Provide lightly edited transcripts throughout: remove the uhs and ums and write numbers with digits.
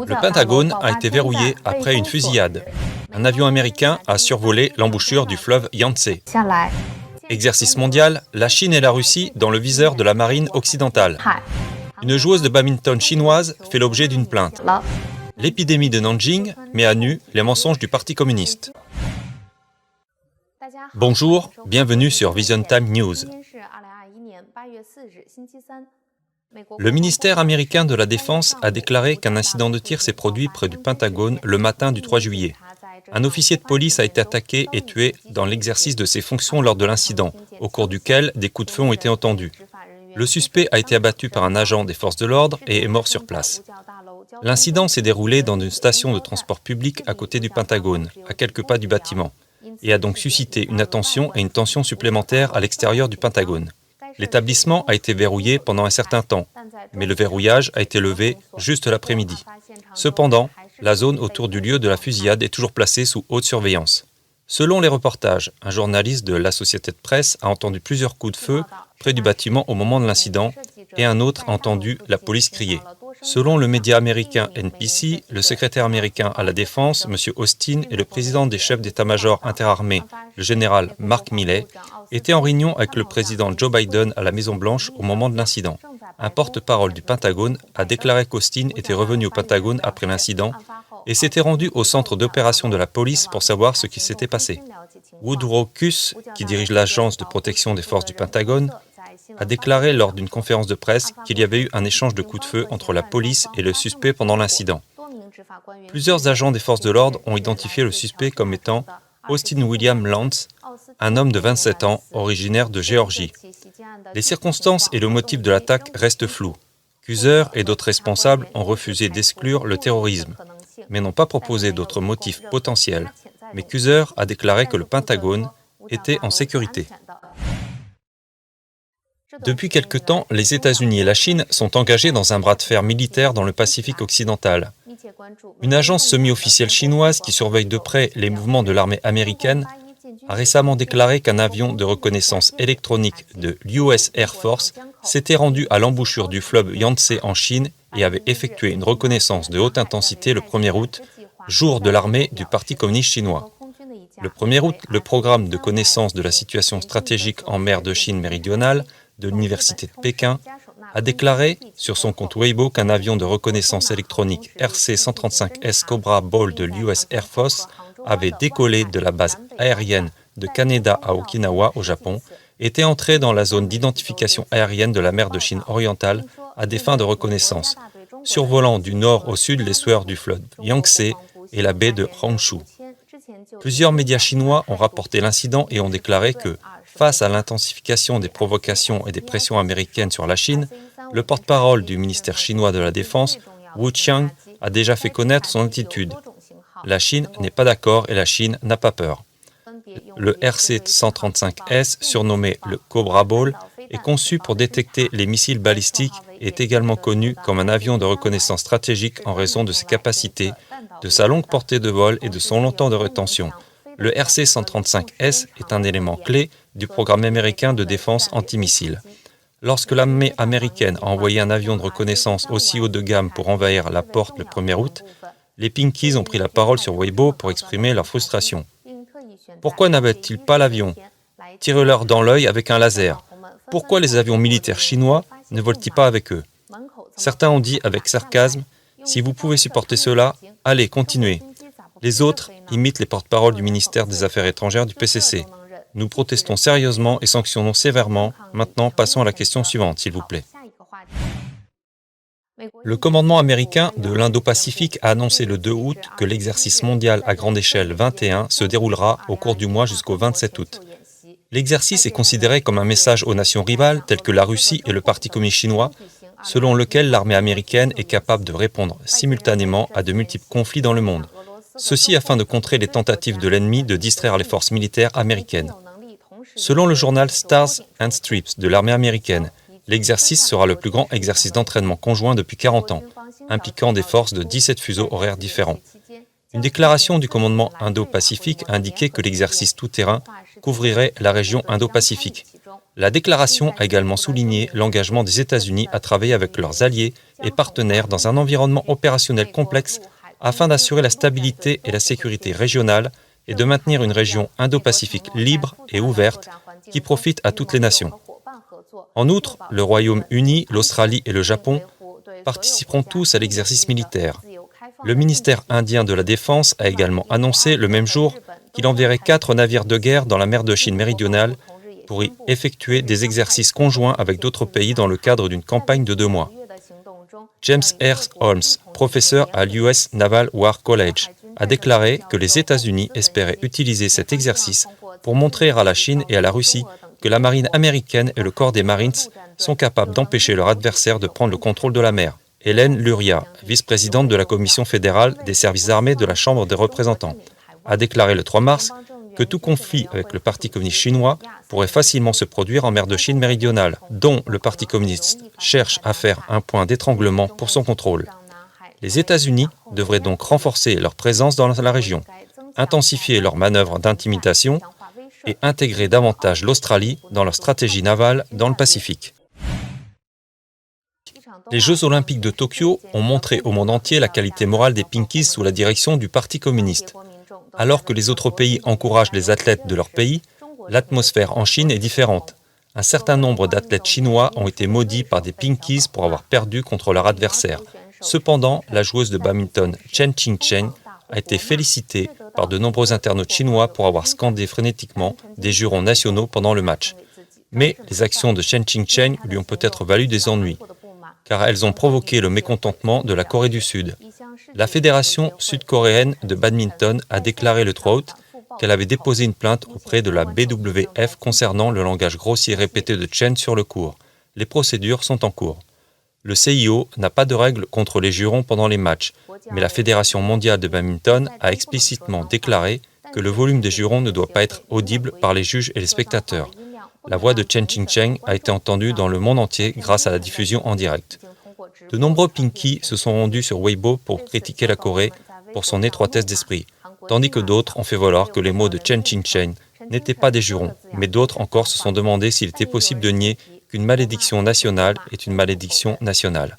Le Pentagone a été verrouillé après une fusillade. Un avion américain a survolé l'embouchure du fleuve Yangtze. Exercice mondial, la Chine et la Russie dans le viseur de la marine occidentale. Une joueuse de badminton chinoise fait l'objet d'une plainte. L'épidémie de Nanjing met à nu les mensonges du Parti communiste. Bonjour, bienvenue sur Vision Time News. Le ministère américain de la Défense a déclaré qu'un incident de tir s'est produit près du Pentagone le matin du 3 juillet. Un officier de police a été attaqué et tué dans l'exercice de ses fonctions lors de l'incident, au cours duquel des coups de feu ont été entendus. Le suspect a été abattu par un agent des forces de l'ordre et est mort sur place. L'incident s'est déroulé dans une station de transport public à côté du Pentagone, à quelques pas du bâtiment, et a donc suscité une attention et une tension supplémentaires à l'extérieur du Pentagone. L'établissement a été verrouillé pendant un certain temps, mais le verrouillage a été levé juste l'après-midi. Cependant, la zone autour du lieu de la fusillade est toujours placée sous haute surveillance. Selon les reportages, un journaliste de l'Associated Press a entendu plusieurs coups de feu près du bâtiment au moment de l'incident et un autre a entendu la police crier. Selon le média américain NBC, le secrétaire américain à la Défense, M. Austin, et le président des chefs d'état-major interarmés, le général Mark Milley, étaient en réunion avec le président Joe Biden à la Maison-Blanche au moment de l'incident. Un porte-parole du Pentagone a déclaré qu'Austin était revenu au Pentagone après l'incident et s'était rendu au centre d'opération de la police pour savoir ce qui s'était passé. Woodrow Kuss, qui dirige l'agence de protection des forces du Pentagone, a déclaré lors d'une conférence de presse qu'il y avait eu un échange de coups de feu entre la police et le suspect pendant l'incident. Plusieurs agents des forces de l'ordre ont identifié le suspect comme étant Austin William Lance, un homme de 27 ans, originaire de Géorgie. Les circonstances et le motif de l'attaque restent flous. Kuser et d'autres responsables ont refusé d'exclure le terrorisme, mais n'ont pas proposé d'autres motifs potentiels. Mais Kuser a déclaré que le Pentagone était en sécurité. Depuis quelque temps, les États-Unis et la Chine sont engagés dans un bras de fer militaire dans le Pacifique occidental. Une agence semi-officielle chinoise qui surveille de près les mouvements de l'armée américaine a récemment déclaré qu'un avion de reconnaissance électronique de l'US Air Force s'était rendu à l'embouchure du fleuve Yangtze en Chine et avait effectué une reconnaissance de haute intensité le 1er août, jour de l'armée du Parti communiste chinois. Le 1er août, le programme de connaissance de la situation stratégique en mer de Chine méridionale de l'Université de Pékin a déclaré sur son compte Weibo qu'un avion de reconnaissance électronique RC-135S Cobra Ball de l'US Air Force avait décollé de la base aérienne de Kaneda à Okinawa au Japon, était entré dans la zone d'identification aérienne de la mer de Chine orientale à des fins de reconnaissance, survolant du nord au sud l'estuaire du fleuve Yangtze et la baie de Honshu. Plusieurs médias chinois ont rapporté l'incident et ont déclaré que, face à l'intensification des provocations et des pressions américaines sur la Chine, le porte-parole du ministère chinois de la Défense, Wu Qiang, a déjà fait connaître son attitude. La Chine n'est pas d'accord et la Chine n'a pas peur. Le RC-135S, surnommé le Cobra Ball, est conçu pour détecter les missiles balistiques et est également connu comme un avion de reconnaissance stratégique en raison de ses capacités, de sa longue portée de vol et de son long temps de rétention. Le RC-135S est un élément clé du programme américain de défense antimissile. Lorsque l'armée américaine a envoyé un avion de reconnaissance aussi haut de gamme pour envahir la porte le 1er août, les Pinkies ont pris la parole sur Weibo pour exprimer leur frustration. Pourquoi n'avaient-ils pas l'avion ? Tirez-leur dans l'œil avec un laser. Pourquoi les avions militaires chinois ne volent-ils pas avec eux ? Certains ont dit avec sarcasme, « Si vous pouvez supporter cela, allez, continuez. » Les autres imitent les porte-paroles du ministère des Affaires étrangères du PCC. Nous protestons sérieusement et sanctionnons sévèrement. Maintenant, passons à la question suivante, s'il vous plaît. Le commandement américain de l'Indo-Pacifique a annoncé le 2 août que l'exercice mondial à grande échelle 21 se déroulera au cours du mois jusqu'au 27 août. L'exercice est considéré comme un message aux nations rivales telles que la Russie et le Parti communiste chinois, selon lequel l'armée américaine est capable de répondre simultanément à de multiples conflits dans le monde. Ceci afin de contrer les tentatives de l'ennemi de distraire les forces militaires américaines. Selon le journal Stars and Stripes de l'armée américaine, l'exercice sera le plus grand exercice d'entraînement conjoint depuis 40 ans, impliquant des forces de 17 fuseaux horaires différents. Une déclaration du commandement Indo-Pacifique indiquait que l'exercice tout-terrain couvrirait la région Indo-Pacifique. La déclaration a également souligné l'engagement des États-Unis à travailler avec leurs alliés et partenaires dans un environnement opérationnel complexe afin d'assurer la stabilité et la sécurité régionale et de maintenir une région Indo-Pacifique libre et ouverte qui profite à toutes les nations. En outre, le Royaume-Uni, l'Australie et le Japon participeront tous à l'exercice militaire. Le ministère indien de la Défense a également annoncé le même jour qu'il enverrait 4 navires de guerre dans la mer de Chine méridionale pour y effectuer des exercices conjoints avec d'autres pays dans le cadre d'une campagne de 2 mois. James R. Holmes, professeur à l'US Naval War College, a déclaré que les États-Unis espéraient utiliser cet exercice pour montrer à la Chine et à la Russie que la marine américaine et le corps des Marines sont capables d'empêcher leur adversaire de prendre le contrôle de la mer. Hélène Luria, vice-présidente de la Commission fédérale des services armés de la Chambre des représentants, a déclaré le 3 mars que tout conflit avec le Parti communiste chinois pourrait facilement se produire en mer de Chine méridionale, dont le Parti communiste cherche à faire un point d'étranglement pour son contrôle. Les États-Unis devraient donc renforcer leur présence dans la région, intensifier leurs manœuvres d'intimidation et intégrer davantage l'Australie dans leur stratégie navale dans le Pacifique. Les Jeux olympiques de Tokyo ont montré au monde entier la qualité morale des Pinkies sous la direction du Parti communiste. Alors que les autres pays encouragent les athlètes de leur pays, l'atmosphère en Chine est différente. Un certain nombre d'athlètes chinois ont été maudits par des Pinkies pour avoir perdu contre leur adversaire. Cependant, la joueuse de badminton Chen Qingchen a été félicitée par de nombreux internautes chinois pour avoir scandé frénétiquement des jurons nationaux pendant le match. Mais les actions de Chen Qingchen lui ont peut-être valu des ennuis, car elles ont provoqué le mécontentement de la Corée du Sud. La Fédération sud-coréenne de badminton a déclaré le 3 août qu'elle avait déposé une plainte auprès de la BWF concernant le langage grossier répété de Chen sur le court. Les procédures sont en cours. Le CIO n'a pas de règles contre les jurons pendant les matchs, mais la Fédération mondiale de badminton a explicitement déclaré que le volume des jurons ne doit pas être audible par les juges et les spectateurs. La voix de Chen Qingchen a été entendue dans le monde entier grâce à la diffusion en direct. De nombreux Pinkies se sont rendus sur Weibo pour critiquer la Corée pour son étroitesse d'esprit, tandis que d'autres ont fait valoir que les mots de Chen Qingchen n'étaient pas des jurons, mais d'autres encore se sont demandé s'il était possible de nier qu'une malédiction nationale est une malédiction nationale.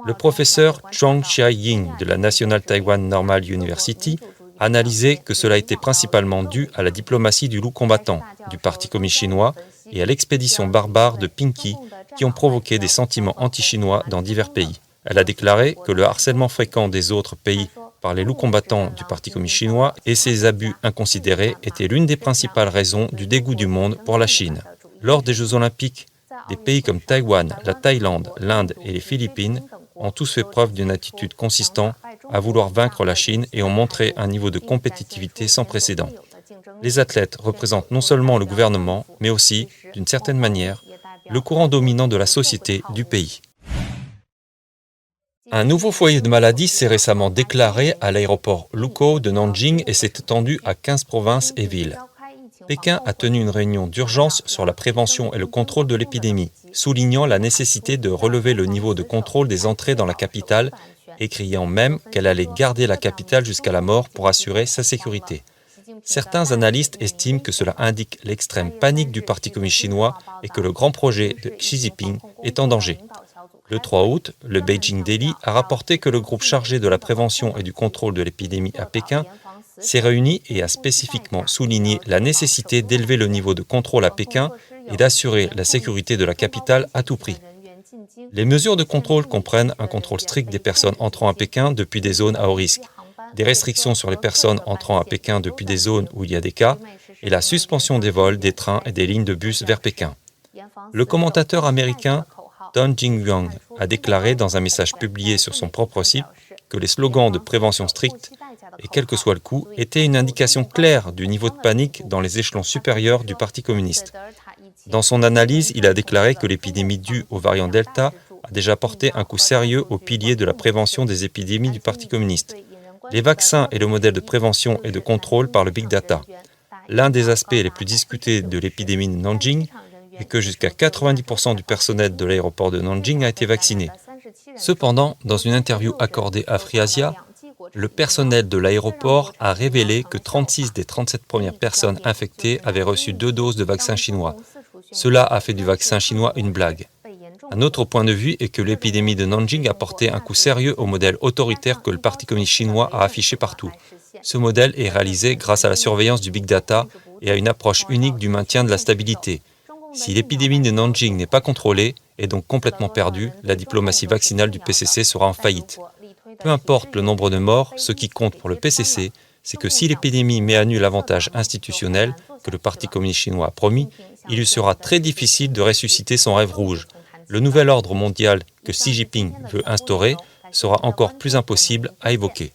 Le professeur Zhang Xiaoying de la National Taiwan Normal University a analysé que cela était principalement dû à la diplomatie du loup combattant du Parti communiste chinois et à l'expédition barbare de Pinky qui ont provoqué des sentiments anti-chinois dans divers pays. Elle a déclaré que le harcèlement fréquent des autres pays par les loups combattants du Parti communiste chinois et ses abus inconsidérés étaient l'une des principales raisons du dégoût du monde pour la Chine. Lors des Jeux olympiques, des pays comme Taïwan, la Thaïlande, l'Inde et les Philippines ont tous fait preuve d'une attitude consistante à vouloir vaincre la Chine et ont montré un niveau de compétitivité sans précédent. Les athlètes représentent non seulement le gouvernement, mais aussi, d'une certaine manière, le courant dominant de la société du pays. Un nouveau foyer de maladie s'est récemment déclaré à l'aéroport Lukou de Nanjing et s'est étendu à 15 provinces et villes. Pékin a tenu une réunion d'urgence sur la prévention et le contrôle de l'épidémie, soulignant la nécessité de relever le niveau de contrôle des entrées dans la capitale et criant même qu'elle allait garder la capitale jusqu'à la mort pour assurer sa sécurité. Certains analystes estiment que cela indique l'extrême panique du Parti communiste chinois et que le grand projet de Xi Jinping est en danger. Le 3 août, le Beijing Daily a rapporté que le groupe chargé de la prévention et du contrôle de l'épidémie à Pékin s'est réuni et a spécifiquement souligné la nécessité d'élever le niveau de contrôle à Pékin et d'assurer la sécurité de la capitale à tout prix. Les mesures de contrôle comprennent un contrôle strict des personnes entrant à Pékin depuis des zones à haut risque, des restrictions sur les personnes entrant à Pékin depuis des zones où il y a des cas, et la suspension des vols, des trains et des lignes de bus vers Pékin. Le commentateur américain Don Jingyang a déclaré dans un message publié sur son propre site que les slogans de prévention stricte, et quel que soit le coût, étaient une indication claire du niveau de panique dans les échelons supérieurs du Parti communiste. Dans son analyse, il a déclaré que l'épidémie due au variant Delta a déjà porté un coup sérieux aux piliers de la prévention des épidémies du Parti communiste. Les vaccins et le modèle de prévention et de contrôle par le Big Data. L'un des aspects les plus discutés de l'épidémie de Nanjing est que jusqu'à 90% du personnel de l'aéroport de Nanjing a été vacciné. Cependant, dans une interview accordée à FreeAsia, le personnel de l'aéroport a révélé que 36 des 37 premières personnes infectées avaient reçu 2 doses de vaccin chinois. Cela a fait du vaccin chinois une blague. Un autre point de vue est que l'épidémie de Nanjing a porté un coup sérieux au modèle autoritaire que le Parti communiste chinois a affiché partout. Ce modèle est réalisé grâce à la surveillance du big data et à une approche unique du maintien de la stabilité. Si l'épidémie de Nanjing n'est pas contrôlée et donc complètement perdue, la diplomatie vaccinale du PCC sera en faillite. Peu importe le nombre de morts, ce qui compte pour le PCC, c'est que si l'épidémie met à nu l'avantage institutionnel que le Parti communiste chinois a promis, il lui sera très difficile de ressusciter son rêve rouge. Le nouvel ordre mondial que Xi Jinping veut instaurer sera encore plus impossible à évoquer.